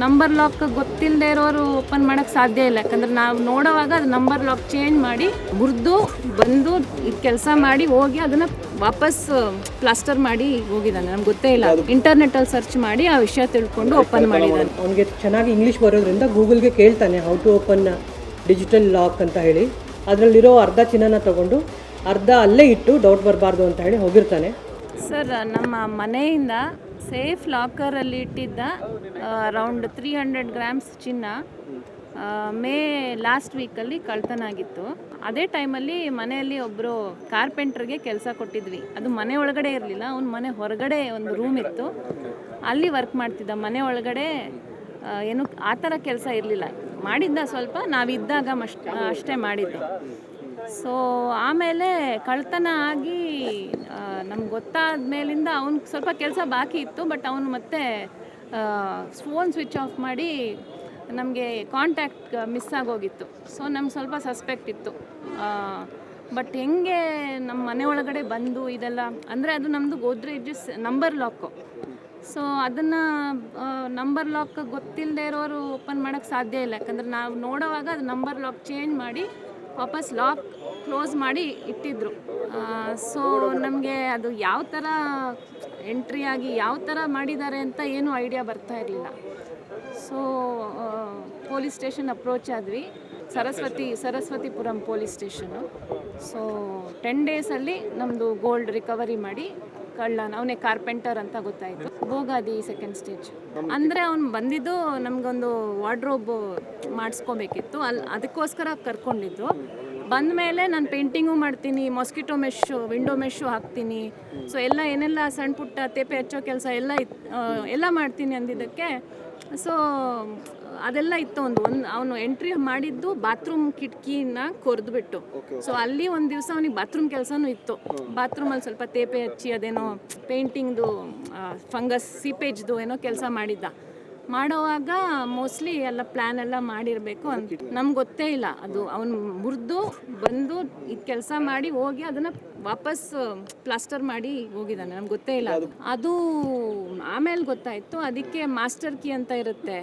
Number lock ಗೊತ್ತಿಲ್ಲದೆ ಇರೋರು open ಮಾಡೋಕ್ಕೆ ಸಾಧ್ಯ ಇಲ್ಲ. ಯಾಕಂದ್ರೆ ನಾವು ನೋಡೋವಾಗ ಅದು ನಂಬರ್ ಲಾಕ್ ಚೇಂಜ್ ಮಾಡಿ ಮುರಿದು ಬಂದು ಕೆಲಸ ಮಾಡಿ ಹೋಗಿ ಅದನ್ನು ವಾಪಸ್ ಪ್ಲಾಸ್ಟರ್ ಮಾಡಿ ಹೋಗಿದ್ದಾನೆ. ನಮ್ಗೆ ಗೊತ್ತೇ ಇಲ್ಲ. ಇಂಟರ್ನೆಟ್ಟಲ್ಲಿ ಸರ್ಚ್ ಮಾಡಿ ಆ ವಿಷಯ ತಿಳ್ಕೊಂಡು ಓಪನ್ ಮಾಡಿದ್ದಾನೆ. ಅವನಿಗೆ ಚೆನ್ನಾಗಿ ಇಂಗ್ಲೀಷ್ ಬರೋದ್ರಿಂದ ಗೂಗಲ್ಗೆ ಕೇಳ್ತಾನೆ how to open digital lock ಅಂತ ಹೇಳಿ. ಅದರಲ್ಲಿರೋ ಅರ್ಧ ಚಿನ್ನನ ತಗೊಂಡು ಅರ್ಧ ಅಲ್ಲೇ ಇಟ್ಟು ಡೌಟ್ ಬರಬಾರ್ದು ಅಂತ ಹೇಳಿ ಹೋಗಿರ್ತಾನೆ. ಸರ್, ನಮ್ಮ ಮನೆಯಿಂದ ಸೇಫ್ ಲಾಕರಲ್ಲಿ ಇಟ್ಟಿದ್ದ ಅರೌಂಡ್ 300 ಗ್ರಾಮ್ಸ್ ಚಿನ್ನ ಲಾಸ್ಟ್ ವೀಕಲ್ಲಿ ಕಳ್ತನ ಆಗಿತ್ತು. ಅದೇ ಟೈಮಲ್ಲಿ ಮನೆಯಲ್ಲಿ ಒಬ್ಬರು ಕಾರ್ಪೆಂಟ್ರಿಗೆ ಕೆಲಸ ಕೊಟ್ಟಿದ್ವಿ. ಅದು ಮನೆ ಒಳಗಡೆ ಇರಲಿಲ್ಲ, ಅವ್ನ ಮನೆ ಹೊರಗಡೆ ಒಂದು ರೂಮ್ ಇತ್ತು, ಅಲ್ಲಿ ವರ್ಕ್ ಮಾಡ್ತಿದ್ದ. ಮನೆ ಒಳಗಡೆ ಏನು ಆ ಥರ ಕೆಲಸ ಇರಲಿಲ್ಲ, ಮಾಡಿದ್ದ ಸ್ವಲ್ಪ ನಾವಿದ್ದಾಗ ಅಷ್ಟೇ ಮಾಡಿದ್ದು. ಸೊ ಆಮೇಲೆ ಕಳ್ತನ ಆಗಿ ನಮ್ಗೆ ಗೊತ್ತಾದ ಮೇಲಿಂದ ಅವ್ನಿಗೆ ಸ್ವಲ್ಪ ಕೆಲಸ ಬಾಕಿ ಇತ್ತು. ಬಟ್ ಅವನು ಮತ್ತೆ ಫೋನ್ ಸ್ವಿಚ್ ಆಫ್ ಮಾಡಿ ನಮಗೆ ಕಾಂಟ್ಯಾಕ್ಟ್ ಮಿಸ್ ಆಗೋಗಿತ್ತು. ಸೊ ನಮ್ಗೆ ಸ್ವಲ್ಪ ಸಸ್ಪೆಕ್ಟ್ ಇತ್ತು. ಬಟ್ ಹೆಂಗೆ ನಮ್ಮ ಮನೆ ಒಳಗಡೆ ಬಂದು ಇದೆಲ್ಲ ಅಂದರೆ ಅದು ನಮ್ಮದು ಗೋದ್ರೇಜ್ ನಂಬರ್ ಲಾಕು. ಸೊ ಅದನ್ನು ನಂಬರ್ ಲಾಕ್ ಗೊತ್ತಿಲ್ಲದೆ ಇರೋರು ಓಪನ್ ಮಾಡೋಕ್ಕೆ ಸಾಧ್ಯ ಇಲ್ಲ. ಯಾಕಂದರೆ ನಾವು ನೋಡೋವಾಗ ಅದು ನಂಬರ್ ಲಾಕ್ ಚೇಂಜ್ ಮಾಡಿ ವಾಪಸ್ ಲಾಕ್ ಕ್ಲೋಸ್ ಮಾಡಿ ಇಟ್ಟಿದ್ರು. ಸೊ ನಮಗೆ ಅದು ಯಾವ ಥರ ಎಂಟ್ರಿ ಆಗಿ ಯಾವ ಥರ ಮಾಡಿದ್ದಾರೆ ಅಂತ ಏನೂ ಐಡಿಯಾ ಬರ್ತಾ ಇರಲಿಲ್ಲ. ಸೊ ಪೊಲೀಸ್ ಸ್ಟೇಷನ್ ಅಪ್ರೋಚ್ ಆದ್ವಿ, ಸರಸ್ವತಿಪುರಂ ಪೊಲೀಸ್ ಸ್ಟೇಷನು. ಸೊ 10 ಡೇಸಲ್ಲಿ ನಮ್ಮದು ಗೋಲ್ಡ್ ರಿಕವರಿ ಮಾಡಿ ಅವನೇ ಕಾರ್ಪೆಂಟರ್ ಅಂತ ಗೊತ್ತಾಯಿತು. Bogadi second stage. ಅಂದರೆ ಅವ್ನು ಬಂದಿದ್ದು ನಮಗೊಂದು ವಾರ್ಡ್ರೋಬ್ ಮಾಡಿಸ್ಕೋಬೇಕಿತ್ತು, ಅದಕ್ಕೋಸ್ಕರ ಕರ್ಕೊಂಡಿದ್ದು. ಬಂದ ಮೇಲೆ ನಾನು ಪೇಂಟಿಂಗು ಮಾಡ್ತೀನಿ, ಮಾಸ್ಕಿಟೋ ಮೆಶ್ಶು, ವಿಂಡೋ ಮೆಶ್ಶು ಹಾಕ್ತೀನಿ. ಸೊ ಏನೆಲ್ಲ ಸಣ್ಣ ಪುಟ್ಟ ತೇಪೆ ಹಚ್ಚೋ ಕೆಲಸ ಎಲ್ಲ ಮಾಡ್ತೀನಿ ಅಂದಿದ್ದಕ್ಕೆ. ಸೊ ಅದೆಲ್ಲ ಇತ್ತು. ಅವನು ಎಂಟ್ರಿ ಮಾಡಿದ್ದು ಬಾತ್ರೂಮ್ ಕಿಟಕಿನ ಕೊರೆದ್ಬಿಟ್ಟು. ಸೊ ಅಲ್ಲಿ ಒಂದು ದಿವಸ ಅವನಿಗೆ ಬಾತ್ರೂಮ್ ಕೆಲಸನೂ ಇತ್ತು. ಬಾತ್ರೂಮಲ್ಲಿ ಸ್ವಲ್ಪ ತೇಪೆ ಹಚ್ಚಿ ಅದೇನೋ ಪೇಂಟಿಂಗ್ದು ಫಂಗಸ್ ಸೀಪೇಜ್ದು ಏನೋ ಕೆಲಸ ಮಾಡೋವಾಗ ಮೋಸ್ಟ್ಲಿ ಎಲ್ಲ ಪ್ಲ್ಯಾನ್ ಎಲ್ಲ ಮಾಡಿರಬೇಕು ಅಂತ ನಮ್ಗೆ ಗೊತ್ತೇ ಇಲ್ಲ. ಅದು ಅವನು ಮುರಿದು ಬಂದು ಇದು ಕೆಲಸ ಮಾಡಿ ಹೋಗಿ ಅದನ್ನು ವಾಪಸ್ ಪ್ಲಾಸ್ಟರ್ ಮಾಡಿ ಹೋಗಿದ್ದಾನೆ. ನಮ್ಗೆ ಗೊತ್ತೇ ಇಲ್ಲ. ಅದು ಆಮೇಲೆ ಗೊತ್ತಾಯಿತು. ಅದಕ್ಕೆ ಮಾಸ್ಟರ್ ಕೀ ಅಂತ ಇರುತ್ತೆ.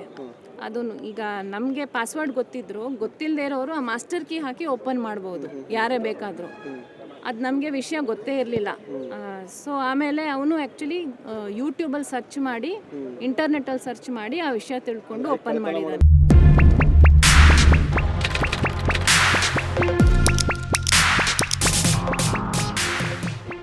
ಅದು ಈಗ ನಮಗೆ ಪಾಸ್ವರ್ಡ್ ಗೊತ್ತಿಲ್ಲದೆ ಇರೋರು ಆ ಮಾಸ್ಟರ್ ಕೀ ಹಾಕಿ ಓಪನ್ ಮಾಡ್ಬೋದು, ಯಾರೇ ಬೇಕಾದರೂ. ಅದು ನಮಗೆ ವಿಷಯ ಗೊತ್ತೇ ಇರಲಿಲ್ಲ. ಸೊ ಆಮೇಲೆ ಅವನು ಆ್ಯಕ್ಚುಲಿ ಯೂಟ್ಯೂಬಲ್ಲಿ ಸರ್ಚ್ ಮಾಡಿ, ಇಂಟರ್ನೆಟ್ಟಲ್ಲಿ ಸರ್ಚ್ ಮಾಡಿ ಆ ವಿಷಯ ತಿಳ್ಕೊಂಡು ಓಪನ್ ಮಾಡಿದ್ದಾನೆ.